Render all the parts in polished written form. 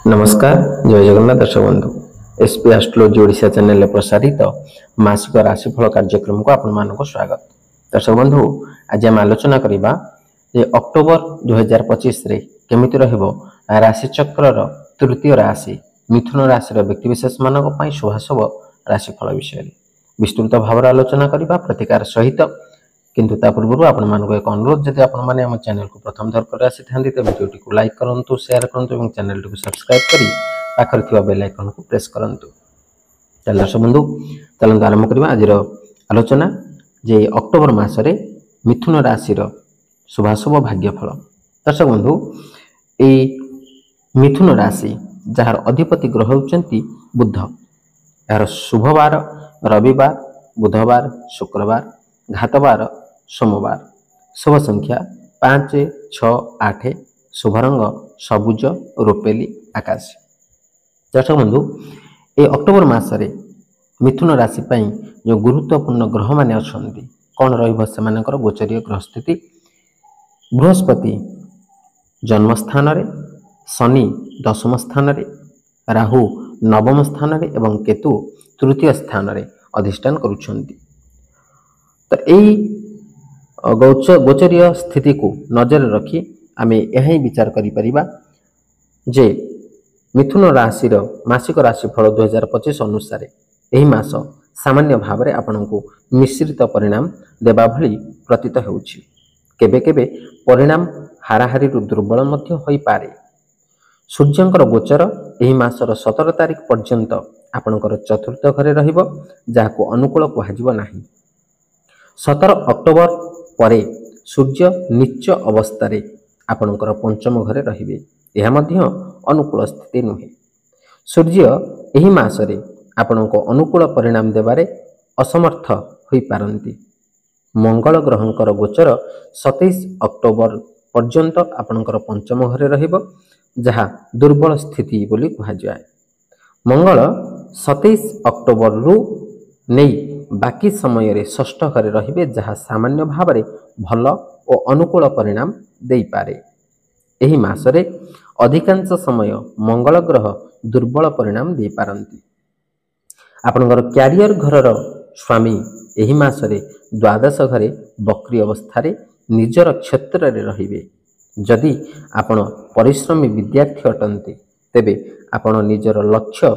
नमस्कार जय जगन्नाथ दर्शक बंधु एसपी एस्ट्रोलॉजी ओडिशा चैनल प्रसारित मासिक राशिफल कार्यक्रम को आपण मानक स्वागत। दर्शक बंधु आज आम आलोचना करबा जे अक्टोबर 2025 रे केमिति रहबो राशि चक्र तृतीय राशि मिथुन राशि व्यक्तिविशेष मानक पई शुभाशुभ राशिफल विषय विस्तृत भाव आलोचना करबा प्रतिकार सहित किंतु ता पूर्व आपण मानको एक अनुरोध जदि आपण माने हम चैनल को प्रथम थर कर आसी थांती तो वीडियो को लाइक करंतु शेयर करंतु एवं चैनल को सब्सक्राइब करी पाखर थिबा बेल आइकन को प्रेस करंतु। दर्शक बंधु चलंतु आरंभ करबा आजिर आलोचना जे अक्टोबर मास रे मिथुन राशि रो शुभाशुभ भाग्यफल। दर्शक बंधु ए मिथुन राशि जहार अधिपति ग्रह होचंती बुध यार शुभवार रविवार बुधवार शुक्रवार घातवार सोमवार शुभ संख्या 5 6 8 शुभ रंग सबुज रोपेली आकाश। दर्शक बंधु ए अक्टोबर मास रे मिथुन राशि पई जो गुरुत्वपूर्ण ग्रह माने अछंती कोन रहइबो सेमानकर गोचरीय ग्रह स्थिति बृहस्पति जन्म स्थान रे शनि दशम स्थान रे राहु नवम स्थान रे एवं केतु तृतीय स्थान रे अधिष्ठान करूछंती। तो यही गोचरीय स्थिति को नजर रखी आम यह विचार करिपरिबा जे मिथुन राशि मासिक राशिफल 2025 अनुसार यही मास सामान्य भाव में आपण को मिश्रित परिणाम देवा भली प्रतीत होउछि। केबे केबे परिणाम हाराहारी दुर्बल मध्य होई पारे। सूर्यंकर गोचर यही मासर 17 तारिख पर्यंत आपणकर चतुर्थ घरे रहिबो जाहाको अनुकूल कुहाजिबो नाही। 17 अक्टोबर परे सूर्य नीच अवस्था आपणकर पंचम घरे रहिबे यह मध्य अनुकूल स्थिति नुहे। सूर्य एही मासरे आपणको अनुकूल परिणाम देबारे असमर्थ होई पारंती। मंगल ग्रहंकर गोचर 27 अक्टोबर पर्यंत आपणकर पंचम घरे रहिबो जहा दुर्बल स्थिति बोली कहा जाय। मंगल 27 अक्टोबर रु नहीं बाकी समय रे षष्ठ घरे रहिबे जहा सामान्य भाव रे भल और अनुकूल परिणाम देई पारे। एही मासरे अधिकांश समय मंगल ग्रह दुर्बल परिणाम दे पारंती। आपनकर कैरियर घरर स्वामी एही मासरे द्वादश घरे बक्री अवस्था रे निजर क्षेत्र रे रहिबे। जदि आपण परिश्रमी विद्यार्थी अटंती तेबे आपण निजर लक्ष्य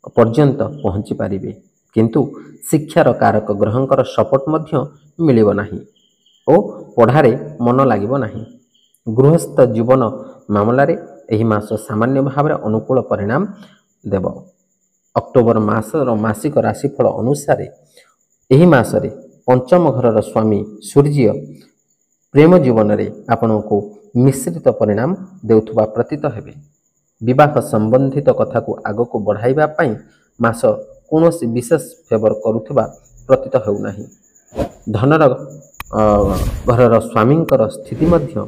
पर्यंत पहुंची पारिबे किंतु शिक्षार कारक ग्रहंकर सपोर्ट मध्य मिलिबो नाही ओ पढ़ारे मन लागिबो नाही। गृहस्थ जीवन मामलारे एही मास सामान्य भाव में अनुकूल परिणाम देव। अक्टोबर मासर मासिक राशिफल अनुसार एही मासरे पंचम घरर स्वामी सूर्य प्रेम जीवन रे आपण को मिश्रित परिणाम देउथबा प्रतीत हेबे। विवाह संबंधित कथा को आग को बढ़ाइबा पई मास कौनसी विशेष फेवर करुवा प्रतीत हो नाही। धनर घरर स्वामींकर स्थिति मध्य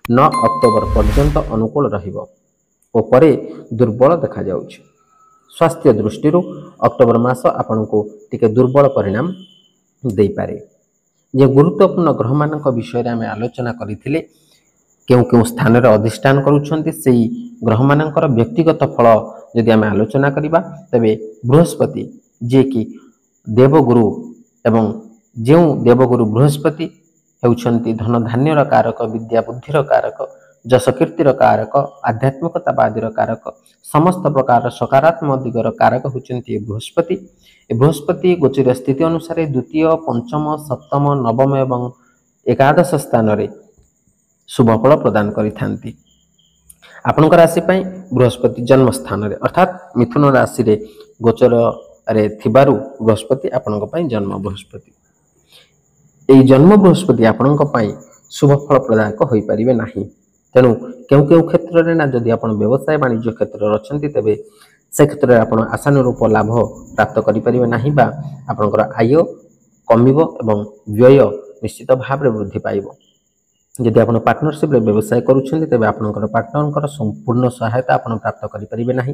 9 अक्टोबर पर्यंत अनुकूल रहिबो ओ परे दुर्बल देखा जाउछि। स्वास्थ्य दृष्टि अक्टोबर मास आपण को टिके दुर्बल परिणाम दे पारे। जे गुरुत्वपूर्ण ग्रह मानक विषय आम आलोचना करथिले केउ केउ स्थान रे अधिष्ठान करूछंती सेही ग्रह मानकर व्यक्तिगत फल यदि आम आलोचना करिबा तबे बृहस्पति जे कि देवगुरु एवं जो देवगुरु बृहस्पति हेउछंती धन धान्यर कारक विद्या बुद्धिर कारक जस कीर्तिर कारक आध्यात्मिकतावादीर कारक समस्त प्रकार सकारात्मक दिगर कारक होचंती बृहस्पति। बृहस्पति गोचर स्थिति अनुसार द्वितीय पंचम सप्तम नवम एवं एकादश स्थान रे शुभ फल प्रदान करिथांती। आपणक राशि पई बृहस्पति जन्म स्थान रे अर्थात मिथुन राशि रे गोचर रे थिबारु बृहस्पति आपणक पई जन्म बृहस्पति एई जन्म बृहस्पति आपणक पई शुभ फल प्रदायक होई परिबे नाही। तेणु केउ केउ क्षेत्र रे ना जदि आपण व्यवसाय वाणिज्य क्षेत्र रे अछंती तेबे से क्षेत्र रे आपण आशानुरूप लाभ प्राप्त करि परिबे नाही बा आपणकर आय कमिबो एवं व्यय निश्चित भाव रे वृद्धि पाइबो। यदि आपण पार्टनरशिप रे व्यवसाय करूछंती तेबे आपणकर पार्टनरकर संपूर्ण सहायता आपण प्राप्त करि परिबे नाही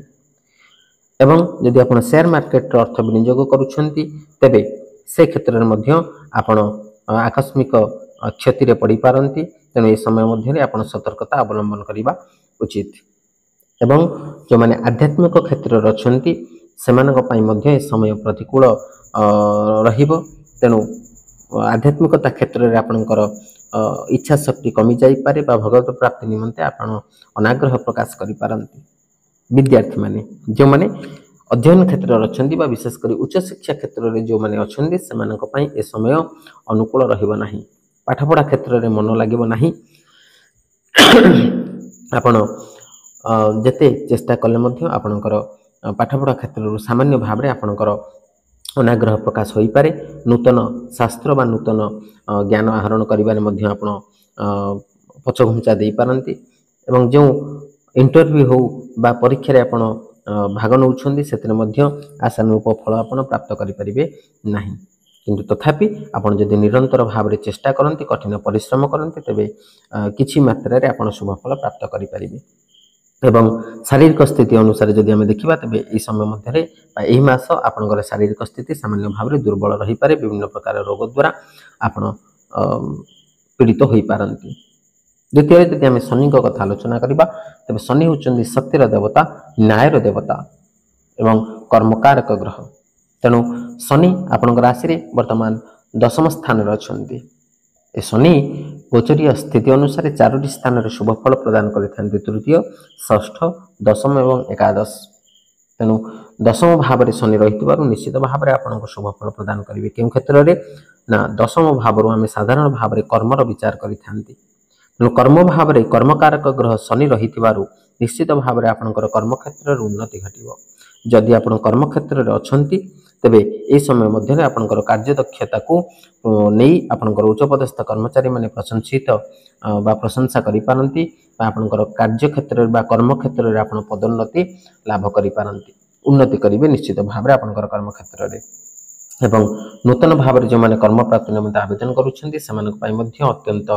एवं यदि आपण शेयर मार्केट रे अर्थ विनियोग करूछंती तेबे से क्षेत्र रे मध्य आपण आकस्मिक क्षति रे पड़ी पारंती। तेणु ए समय मध्य आपण सतर्कता अवलंबन करिबा उचित। ଏବଂ ଯେଉଁମାନେ ଆଧ୍ୟାତ୍ମିକ କ୍ଷେତ୍ରରେ ଅଛନ୍ତି ସେମାନଙ୍କ ପାଇଁ ମଧ୍ୟ ଏ ସମୟ ପ୍ରତିକୂଳ ରହିବ। ତେଣୁ ଆଧ୍ୟାତ୍ମିକତା କ୍ଷେତ୍ରରେ ଆପଣଙ୍କର ଇଚ୍ଛା ଶକ୍ତି କମିଯାଇପାରେ ବା ଭଗବତ ପ୍ରାପ୍ତି ନିମନ୍ତେ ଆପଣ ଅନାଗ୍ରହ ପ୍ରକାଶ କରିପାରନ୍ତି। ବିଦ୍ୟାର୍ଥୀମାନେ ଯେଉଁମାନେ ଅଧ୍ୟୟନ କ୍ଷେତ୍ରରେ ଅଛନ୍ତି ବା ବିଶେଷ କରି ଉଚ୍ଚଶିକ୍ଷା କ୍ଷେତ୍ରରେ ଯେଉଁମାନେ ଅଛନ୍ତି ସେମାନଙ୍କ ପାଇଁ ଏ ସମୟ ଅନୁକୂଳ ରହିବ ନାହିଁ। ପାଠପଢ଼ା କ୍ଷେତ୍ରରେ ମନ ଲାଗିବ ନାହିଁ। ଆପଣ ଯେତେ ଚେଷ୍ଟା କଲେ ମଧ୍ୟ ଆପଣଙ୍କର ପାଠପଢ଼ା କ୍ଷେତ୍ରରୁ ସାମାନ୍ୟ ଭାବରେ ଆପଣଙ୍କର ଅନାଗ୍ରହ ପ୍ରକାଶ ହୋଇପାରେ। ନୂତନ ଶାସ୍ତ୍ର ବା ନୂତନ ଜ୍ଞାନ ଆହରଣ କରିବାରେ ମଧ୍ୟ ଆପଣ ପଛଘୁଞ୍ଚା ଦେଇପାରନ୍ତି ଏବଂ ଯେଉଁ ଇଣ୍ଟରଭ୍ୟୁ ହେଉ ବା ପରୀକ୍ଷାରେ ଆପଣ ଭାଗ ନେଉଛନ୍ତି ସେଥିରେ ମଧ୍ୟ ଆଶାନୁରୂପ ଫଳ ଆପଣ ପ୍ରାପ୍ତ କରିପାରିବେ ନାହିଁ। କିନ୍ତୁ ତଥାପି ଆପଣ ଯଦି ନିରନ୍ତର ଭାବରେ ଚେଷ୍ଟା କରନ୍ତି, କଠିନ ପରିଶ୍ରମ କରନ୍ତି, ତେବେ କିଛି ମାତ୍ରାରେ ଆପଣ ଶୁଭ ଫଳ ପ୍ରାପ୍ତ କରିପାରିବେ। ଏବଂ ଶାରୀରିକ ସ୍ଥିତି ଅନୁସାରେ ଯଦି ଆମେ ଦେଖିବା ତେବେ ଏହି ସମୟ ମଧ୍ୟରେ ବା ଏହି ମାସ ଆପଣଙ୍କର ଶାରୀରିକ ସ୍ଥିତି ସାମାନ୍ୟ ଭାବରେ ଦୁର୍ବଳ ରହିପାରେ। ବିଭିନ୍ନ ପ୍ରକାର ରୋଗ ଦ୍ୱାରା ଆପଣ ପୀଡ଼ିତ ହୋଇପାରନ୍ତି। ଦ୍ୱିତୀୟରେ ଯଦି ଆମେ ଶନିଙ୍କ କଥା ଆଲୋଚନା କରିବା ତେବେ ଶନି ହେଉଛନ୍ତି ଶକ୍ତିର ଦେବତା, ନ୍ୟାୟର ଦେବତା ଏବଂ କର୍ମକାରକ ଗ୍ରହ। ତେଣୁ ଶନି ଆପଣଙ୍କ ରାଶିରେ ବର୍ତ୍ତମାନ ଦଶମ ସ୍ଥାନରେ ଅଛନ୍ତି। ଏ ଶନି ଗୋଚରୀୟ ସ୍ଥିତି ଅନୁସାରେ 4ଟି ସ୍ଥାନରେ ଶୁଭ ଫଳ ପ୍ରଦାନ କରିଥାନ୍ତି, ତୃତୀୟ, ଷଷ୍ଠ, ଦଶମ ଏବଂ ଏକାଦଶ। ତେଣୁ ଦଶମ ଭାବରେ ଶନି ରହିଥିବାରୁ ନିଶ୍ଚିତ ଭାବରେ ଆପଣଙ୍କୁ ଶୁଭ ଫଳ ପ୍ରଦାନ କରିବେ। କେଉଁ କ୍ଷେତ୍ରରେ ନା ଦଶମ ଭାବରୁ ଆମେ ସାଧାରଣ ଭାବରେ କର୍ମର ବିଚାର କରିଥାନ୍ତି। ତେଣୁ କର୍ମ ଭାବରେ କର୍ମକାରକ ଗ୍ରହ ଶନି ରହିଥିବାରୁ ନିଶ୍ଚିତ ଭାବରେ ଆପଣଙ୍କର କର୍ମକ୍ଷେତ୍ରରେ ଉନ୍ନତି ଘଟିବ। ଯଦି ଆପଣ କର୍ମକ୍ଷେତ୍ରରେ ଅଛନ୍ତି ତେବେ ଏହି ସମୟ ମଧ୍ୟରେ ଆପଣଙ୍କର କାର୍ଯ୍ୟଦକ୍ଷତାକୁ ନେଇ ଆପଣଙ୍କର ଉଚ୍ଚପଦସ୍ଥ କର୍ମଚାରୀମାନେ ବା ପ୍ରଶଂସା କରିପାରନ୍ତି ବା ଆପଣଙ୍କର କାର୍ଯ୍ୟକ୍ଷେତ୍ରରେ ବା କର୍ମକ୍ଷେତ୍ରରେ ଆପଣ ପଦୋନ୍ନତି ଲାଭ କରିପାରନ୍ତି। ଉନ୍ନତି କରିବେ ନିଶ୍ଚିତ ଭାବରେ ଆପଣଙ୍କର କର୍ମକ୍ଷେତ୍ରରେ। ଏବଂ ନୂତନ ଭାବରେ ଯେଉଁମାନେ କର୍ମପ୍ରାପ୍ତି ନିମନ୍ତେ ଆବେଦନ କରୁଛନ୍ତି ସେମାନଙ୍କ ପାଇଁ ମଧ୍ୟ ଅତ୍ୟନ୍ତ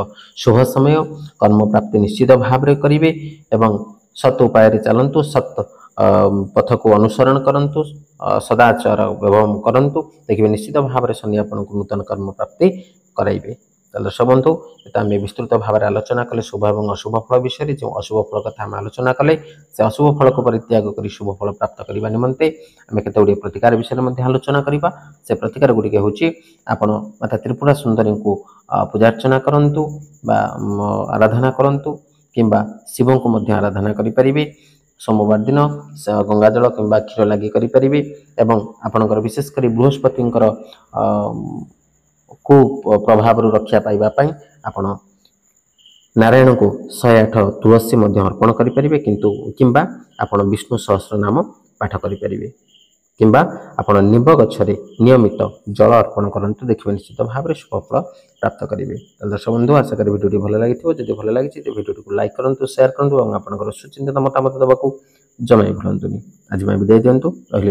ଶୁଭ ସମୟ। କର୍ମପ୍ରାପ୍ତି ନିଶ୍ଚିତ ଭାବରେ କରିବେ ଏବଂ ସତ୍ ଉପାୟରେ ଚାଲନ୍ତୁ, ସତ୍ ପଥକୁ ଅନୁସରଣ କରନ୍ତୁ, ସଦାଚାର ବ୍ୟବହାର କରନ୍ତୁ, ଦେଖିବେ ନିଶ୍ଚିତ ଭାବରେ ଶନି ଆପଣଙ୍କୁ ନୂତନ କର୍ମପ୍ରାପ୍ତି କରାଇବେ। ତାହେଲେ ଦର୍ଶକ ବନ୍ଧୁ, ତ ଆମେ ବିସ୍ତୃତ ଭାବରେ ଆଲୋଚନା କଲେ ଶୁଭ ଏବଂ ଅଶୁଭ ଫଳ ବିଷୟରେ। ଯେଉଁ ଅଶୁଭ ଫଳ କଥା ଆମେ ଆଲୋଚନା କଲେ ସେ ଅଶୁଭ ଫଳକୁ ପରିତ୍ୟାଗ କରି ଶୁଭ ଫଳ ପ୍ରାପ୍ତ କରିବା ନିମନ୍ତେ ଆମେ କେତେ ଗୁଡ଼ିଏ ପ୍ରତିକାର ବିଷୟରେ ମଧ୍ୟ ଆଲୋଚନା କରିବା। ସେ ପ୍ରତିକାର ଗୁଡ଼ିକ ହେଉଛି ଆପଣ ମାତା ତ୍ରିପୁରା ସୁନ୍ଦରୀଙ୍କୁ ପୂଜାର୍ଚ୍ଚନା କରନ୍ତୁ ବା ଆରାଧନା କରନ୍ତୁ କିମ୍ବା ଶିବଙ୍କୁ ମଧ୍ୟ ଆରାଧନା କରିପାରିବେ। ସୋମବାର ଦିନ ଗଙ୍ଗାଜଳ କିମ୍ବା କ୍ଷୀର ଲାଗି କରିପାରିବେ ଏବଂ ଆପଣଙ୍କର ବିଶେଷ କରି ବୃହସ୍ପତିଙ୍କର କୁପ୍ରଭାବରୁ ରକ୍ଷା ପାଇବା ପାଇଁ ଆପଣ ନାରାୟଣଙ୍କୁ 108 ତୁଳସୀ ମଧ୍ୟ ଅର୍ପଣ କରିପାରିବେ କିମ୍ବା ଆପଣ ବିଷ୍ଣୁ ସହସ୍ର ନାମ ପାଠ କରିପାରିବେ କିମ୍ବା ଆପଣ ନିମ୍ବ ଗଛରେ ନିୟମିତ ଜଳ ଅର୍ପଣ କରନ୍ତୁ, ଦେଖିବେ ନିଶ୍ଚିତ ଭାବରେ ଶୁଭ ଫଳ ପ୍ରାପ୍ତ କରିବେ। ତାହେଲେ ଦର୍ଶକ ବନ୍ଧୁ, ଆଶା କରି ଭିଡ଼ିଓଟି ଭଲ ଲାଗିଥିବ। ଯଦି ଭଲ ଲାଗିଛି ତେବେ ଭିଡ଼ିଓଟିକୁ ଲାଇକ୍ କରନ୍ତୁ, ସେୟାର କରନ୍ତୁ ଏବଂ ଆପଣଙ୍କର ସୁଚିନ୍ତିତ ମତାମତ ଦେବାକୁ ଜମା ଭୁଲନ୍ତୁନି। ଆଜି ପାଇଁ ବିଦାୟ ଦିଅନ୍ତୁ। ରହିଲି।